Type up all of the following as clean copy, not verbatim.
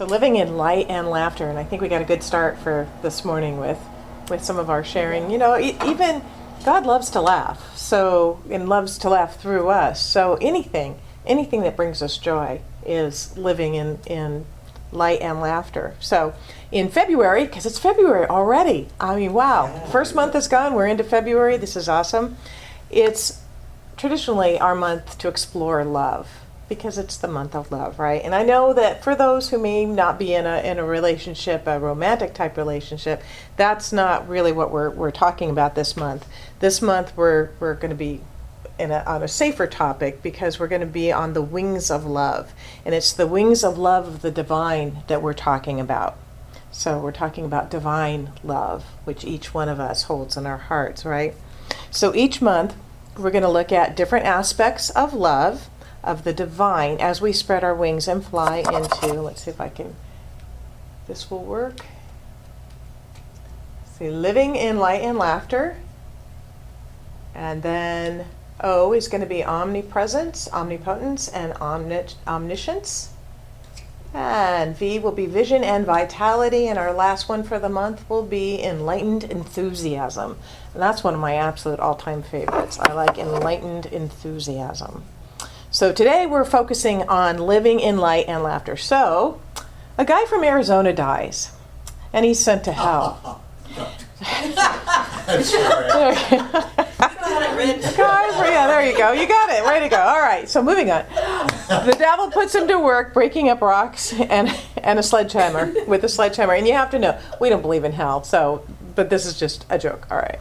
So living in light and laughter, and I think we got a good start for this morning with some of our sharing. You know, even God loves to laugh, and loves to laugh through us. So anything that brings us joy is living in light and laughter. So in February, because it's February already. I mean, wow! First month is gone. We're into February. This is awesome. It's traditionally our month to explore love, because it's the month of love, right? And I know that for those who may not be in a relationship, a romantic type relationship, that's not really what we're talking about this month. This month we're going to be on a safer topic, because we're going to be on the wings of love, and it's the wings of love of the divine that we're talking about. So we're talking about divine love, which each one of us holds in our hearts, right? So each month we're going to look at different aspects of love, of the divine, as we spread our wings and fly into, let's see if this will work. See, living in light and laughter. And then O is going to be omnipresence, omnipotence, and omniscience. And V will be vision and vitality. And our last one for the month will be enlightened enthusiasm. And that's one of my absolute all-time favorites. I like enlightened enthusiasm. So today we're focusing on living in light and laughter. So a guy from Arizona dies, and he's sent to hell. That's Yeah, there you go. You got it. Way to go. All right, so moving on. The devil puts him to work breaking up rocks and a sledgehammer, with a sledgehammer. And you have to know, we don't believe in hell, but this is just a joke. All right.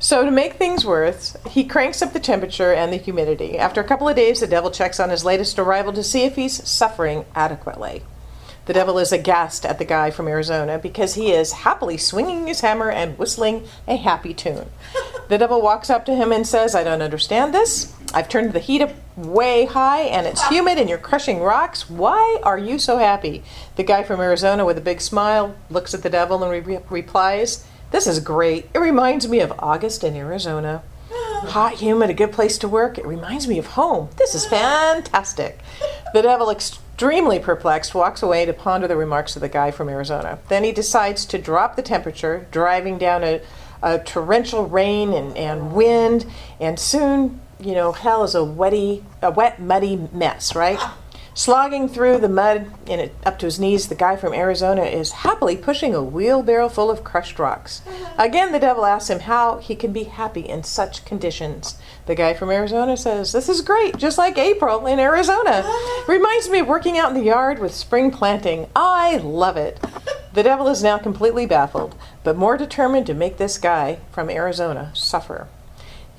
So to make things worse, he cranks up the temperature and the humidity. After a couple of days, the devil checks on his latest arrival to see if he's suffering adequately. The devil is aghast at the guy from Arizona, because he is happily swinging his hammer and whistling a happy tune. The devil walks up to him and says, "I don't understand this. I've turned the heat up way high, and it's humid, and you're crushing rocks. Why are you so happy?" The guy from Arizona, with a big smile, looks at the devil and replies, "This is great. It reminds me of August in Arizona. Hot, humid, a good place to work. It reminds me of home. This is fantastic." The devil, extremely perplexed, walks away to ponder the remarks of the guy from Arizona. Then he decides to drop the temperature, driving down a torrential rain and wind, and soon, hell is a wet, muddy mess, right? Slogging through the mud and up to his knees, the guy from Arizona is happily pushing a wheelbarrow full of crushed rocks. Again, the devil asks him how he can be happy in such conditions. The guy from Arizona says, "This is great, just like April in Arizona. Reminds me of working out in the yard with spring planting. I love it." The devil is now completely baffled, but more determined to make this guy from Arizona suffer.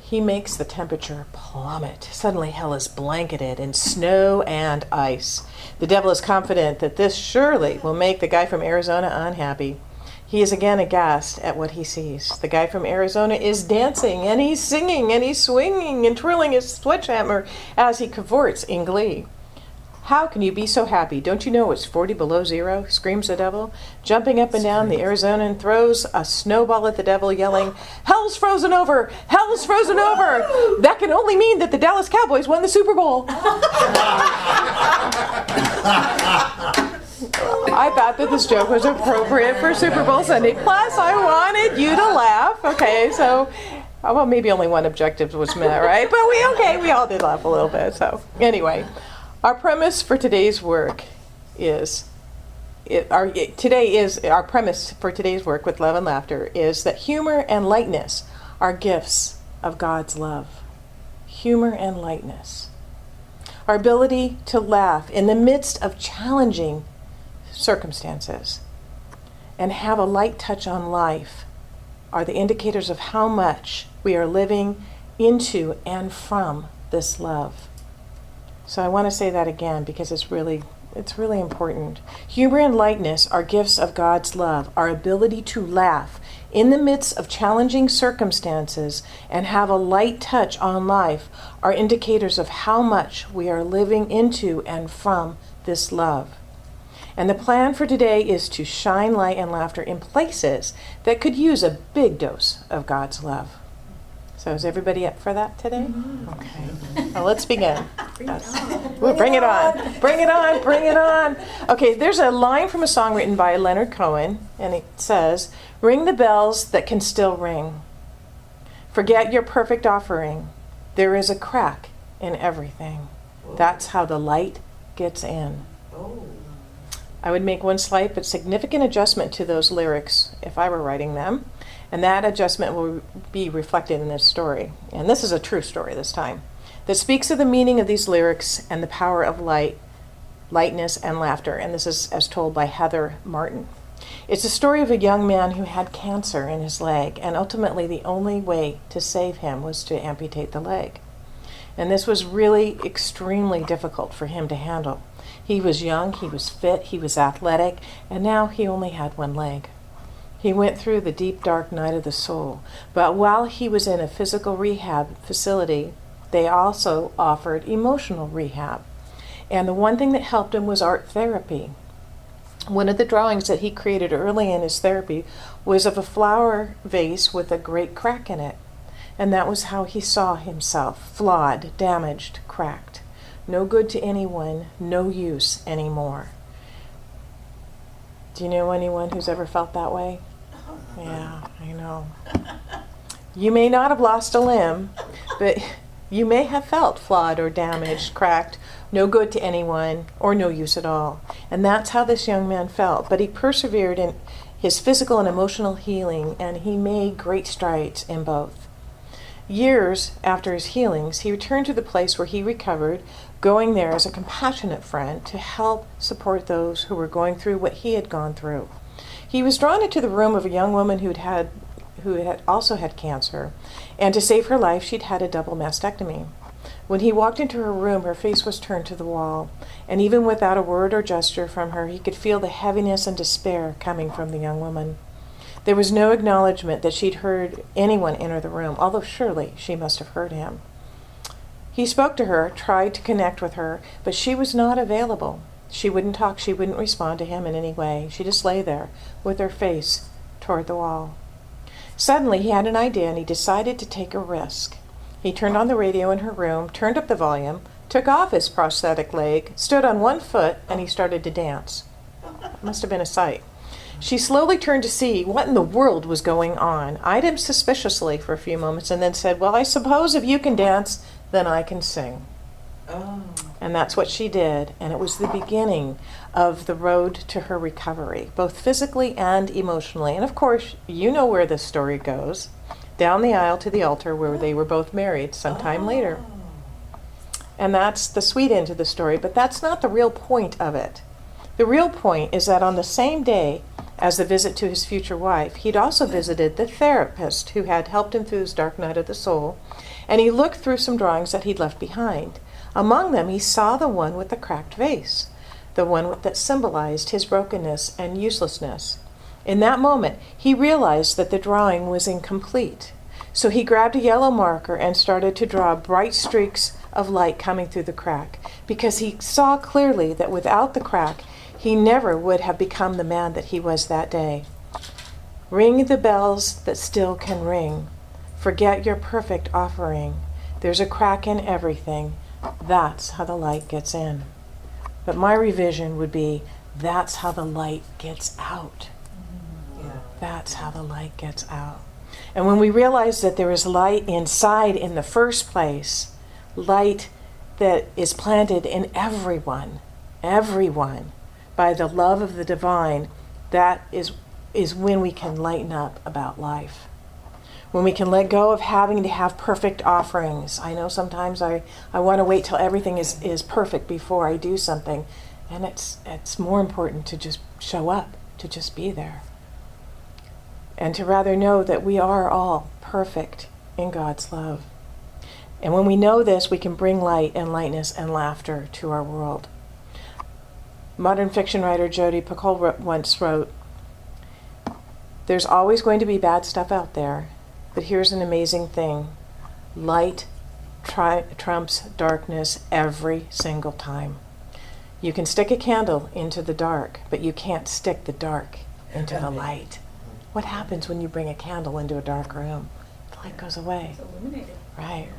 He makes the temperature plummet. Suddenly hell is blanketed in snow and ice. The devil is confident that this surely will make the guy from Arizona unhappy. He is again aghast at what he sees. The guy from Arizona is dancing, and he's singing, and he's swinging and twirling his sledgehammer as he cavorts in glee. "How can you be so happy? Don't you know it's 40 below zero?" screams the devil. Jumping up and down, the Arizonan throws a snowball at the devil, yelling, "Hell's frozen over! Hell's frozen over! That can only mean that the Dallas Cowboys won the Super Bowl." I thought that this joke was appropriate for Super Bowl Sunday. Plus, I wanted you to laugh. Okay, so, well, maybe only one objective was met, right? But we all did laugh a little bit. So, anyway. Our premise for today's work our premise for today's work with love and laughter is that humor and lightness are gifts of God's love. Humor and lightness. Our ability to laugh in the midst of challenging circumstances and have a light touch on life are the indicators of how much we are living into and from this love. So I want to say that again, because it's really important. Humor and lightness are gifts of God's love. Our ability to laugh in the midst of challenging circumstances and have a light touch on life are indicators of how much we are living into and from this love. And the plan for today is to shine light and laughter in places that could use a big dose of God's love. So is everybody up for that today? Okay. Well, let's begin. Bring it on. Well, bring it on. Bring it on. Bring it on. Okay, there's a line from a song written by Leonard Cohen, and it says, "Ring the bells that can still ring. Forget your perfect offering. There is a crack in everything. That's how the light gets in." I would make one slight but significant adjustment to those lyrics if I were writing them, and that adjustment will be reflected in this story. And this is a true story this time, that speaks of the meaning of these lyrics and the power of light, lightness, and laughter. And this is as told by Heather Martin. It's a story of a young man who had cancer in his leg, and ultimately the only way to save him was to amputate the leg. And this was really extremely difficult for him to handle. He was young, he was fit, he was athletic, and now he only had one leg. He went through the deep, dark night of the soul. But while he was in a physical rehab facility, they also offered emotional rehab. And the one thing that helped him was art therapy. One of the drawings that he created early in his therapy was of a flower vase with a great crack in it. And that was how he saw himself, flawed, damaged, cracked. No good to anyone, no use anymore. Do you know anyone who's ever felt that way? Yeah, I know. You may not have lost a limb, but you may have felt flawed or damaged, cracked, no good to anyone, or no use at all. And that's how this young man felt. But he persevered in his physical and emotional healing, and he made great strides in both. Years after his healings, he returned to the place where he recovered, going there as a compassionate friend to help support those who were going through what he had gone through. He was drawn into the room of a young woman who had also had cancer, and to save her life, she'd had a double mastectomy. When he walked into her room, her face was turned to the wall, and even without a word or gesture from her, he could feel the heaviness and despair coming from the young woman. There was no acknowledgement that she'd heard anyone enter the room, although surely she must have heard him. He spoke to her, tried to connect with her, but she was not available. She wouldn't talk, she wouldn't respond to him in any way. She just lay there with her face toward the wall. Suddenly he had an idea and he decided to take a risk. He turned on the radio in her room, turned up the volume, took off his prosthetic leg, stood on one foot, and he started to dance. It must have been a sight. She slowly turned to see what in the world was going on, eyed him suspiciously for a few moments, and then said, "Well, I suppose if you can dance, then I can sing." Oh. And that's what she did, and it was the beginning of the road to her recovery, both physically and emotionally. And of course, you know where this story goes, down the aisle to the altar where they were both married sometime later. And that's the sweet end of the story, but that's not the real point of it. The real point is that on the same day as the visit to his future wife, he'd also visited the therapist who had helped him through his dark night of the soul, and he looked through some drawings that he'd left behind. Among them, he saw the one with the cracked vase, the one that symbolized his brokenness and uselessness. In that moment, he realized that the drawing was incomplete. So he grabbed a yellow marker and started to draw bright streaks of light coming through the crack, because he saw clearly that without the crack, he never would have become the man that he was that day. Ring the bells that still can ring. Forget your perfect offering. There's a crack in everything. That's how the light gets in. But my revision would be, that's how the light gets out. That's how the light gets out. And when we realize that there is light inside in the first place, light that is planted in everyone, by the love of the divine, that is when we can lighten up about life. When we can let go of having to have perfect offerings. I know sometimes I want to wait till everything is perfect before I do something. And it's more important to just show up, to just be there. And to rather know that we are all perfect in God's love. And when we know this, we can bring light and lightness and laughter to our world. Modern fiction writer Jodi Picoult once wrote, "There's always going to be bad stuff out there, but here's an amazing thing. Light trumps darkness every single time. You can stick a candle into the dark, but you can't stick the dark into the light." What happens when you bring a candle into a dark room? The light goes away. It's illuminated. Right.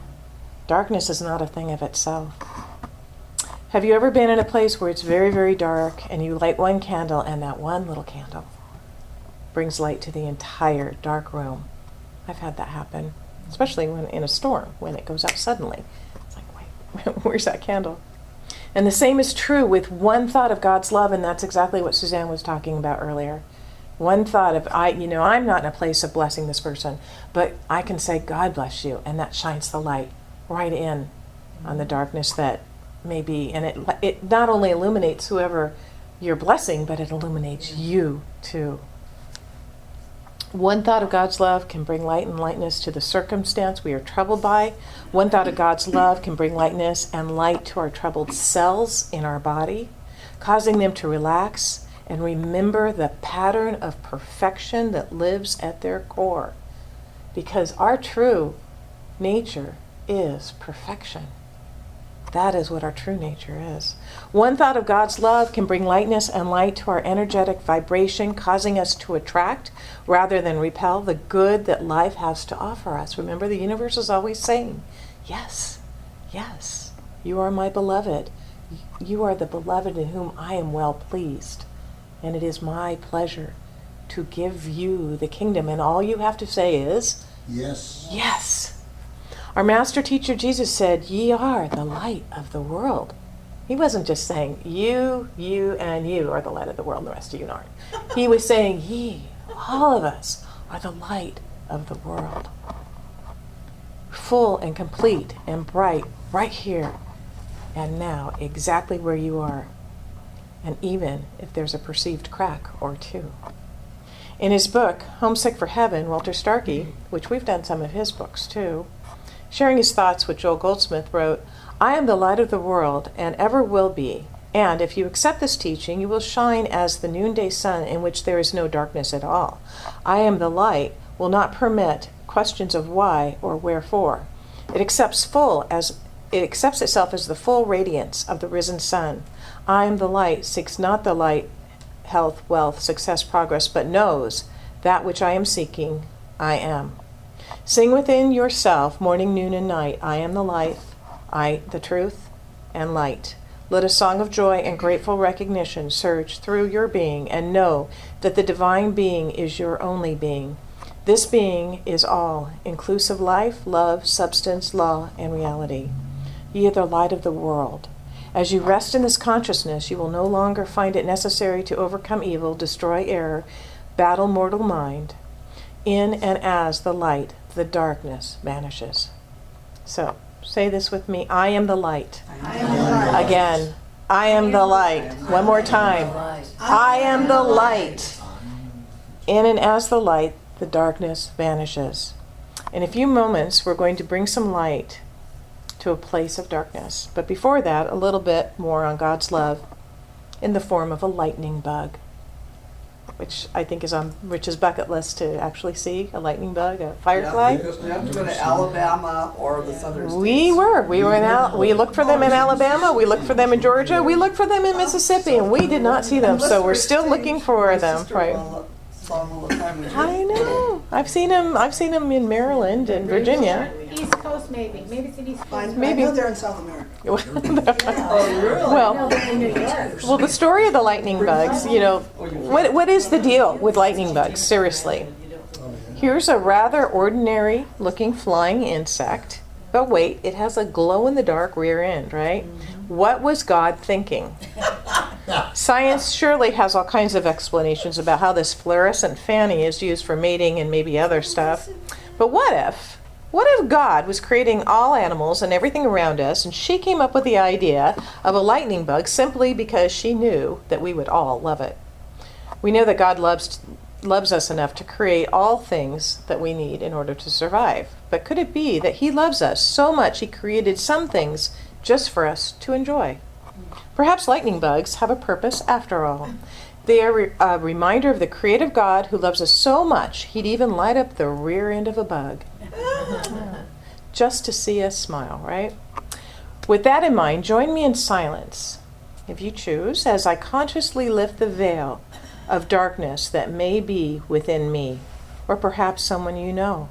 Darkness is not a thing of itself. Have you ever been in a place where it's very, very dark and you light one candle and that one little candle brings light to the entire dark room? I've had that happen, especially when in a storm, when it goes out suddenly. It's like, wait, where's that candle? And the same is true with one thought of God's love, and that's exactly what Suzanne was talking about earlier. One thought of, I'm not in a place of blessing this person, but I can say, God bless you, and that shines the light right in on the darkness that may be. And it not only illuminates whoever you're blessing, but it illuminates you too. One thought of God's love can bring light and lightness to the circumstance we are troubled by. One thought of God's love can bring lightness and light to our troubled cells in our body, causing them to relax and remember the pattern of perfection that lives at their core. Because our true nature is perfection. That is what our true nature is. One thought of God's love can bring lightness and light to our energetic vibration, causing us to attract rather than repel the good that life has to offer us. Remember, the universe is always saying, yes, yes, you are my beloved. You are the beloved in whom I am well pleased. And it is my pleasure to give you the kingdom. And all you have to say is, Yes. yes. Our master teacher Jesus said, ye are the light of the world. He wasn't just saying, you, and you are the light of the world, and the rest of you aren't. He was saying, ye, all of us, are the light of the world. Full and complete and bright, right here and now, exactly where you are. And even if there's a perceived crack or two. In his book, Homesick for Heaven, Walter Starkey, which we've done some of his books too, sharing his thoughts with Joel Goldsmith, wrote, I am the light of the world and ever will be, and if you accept this teaching, you will shine as the noonday sun in which there is no darkness at all. I am the light will not permit questions of why or wherefore. It accepts itself as the full radiance of the risen sun. I am the light seeks not the light, health, wealth, success, progress, but knows that which I am seeking, I am. Sing within yourself, morning, noon, and night, I am the light, I, the truth, and light. Let a song of joy and grateful recognition surge through your being, and know that the divine being is your only being. This being is all, inclusive life, love, substance, law, and reality. Ye are the light of the world. As you rest in this consciousness, you will no longer find it necessary to overcome evil, destroy error, battle mortal mind. In and as the light, the darkness vanishes. So, say this with me. I am the light. I am the light. Again, I am the light. One more time. I am the light. In and as the light, the darkness vanishes. In a few moments, we're going to bring some light to a place of darkness. But before that, a little bit more on God's love in the form of a lightning bug, which I think is on Rich's bucket list to actually see a lightning bug, a firefly. Yeah, because we have to go to Alabama or the southern states. We looked for them in Alabama, we looked for them in Georgia, we looked for them in Mississippi, and we did not see them, so we're still looking for them. Right. Saw them all the time in I know. I've seen them in Maryland and Virginia. East Coast, maybe. Maybe it's in East Coast. I know they're in South America. Oh, really? Well, No, they're in New York. well, the story of the lightning bugs, what is the deal with lightning bugs? Seriously. Here's a rather ordinary looking flying insect, but wait, it has a glow in the dark rear end, right? What was God thinking? Science surely has all kinds of explanations about how this fluorescent fanny is used for mating and maybe other stuff. But what if God was creating all animals and everything around us, and she came up with the idea of a lightning bug simply because she knew that we would all love it? We know that God loves us enough to create all things that we need in order to survive. But could it be that he loves us so much he created some things just for us to enjoy? Perhaps lightning bugs have a purpose after all. They are a reminder of the creative God who loves us so much he'd even light up the rear end of a bug just to see us smile, right? With that in mind, join me in silence, if you choose, as I consciously lift the veil of darkness that may be within me, or perhaps someone you know.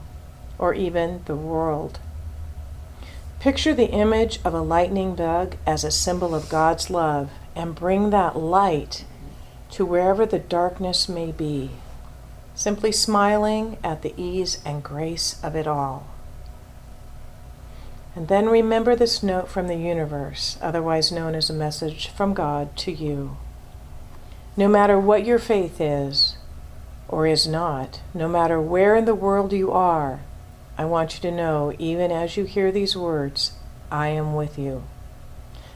or even the world. Picture the image of a lightning bug as a symbol of God's love and bring that light to wherever the darkness may be, simply smiling at the ease and grace of it all. And then remember this note from the universe, otherwise known as a message from God to you. No matter what your faith is or is not, no matter where in the world you are, I want you to know, even as you hear these words, I am with you.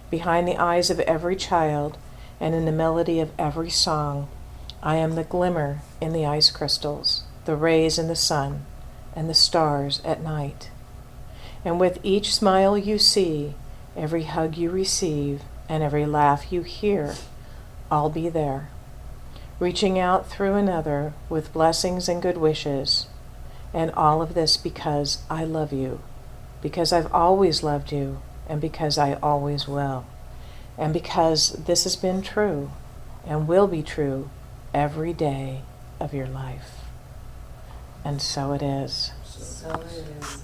Behind the eyes of every child and in the melody of every song, I am the glimmer in the ice crystals, the rays in the sun, and the stars at night. And with each smile you see, every hug you receive, and every laugh you hear, I'll be there, reaching out through another with blessings and good wishes. And all of this because I love you, because I've always loved you, and because I always will. And because this has been true and will be true every day of your life. And so it is. So it is.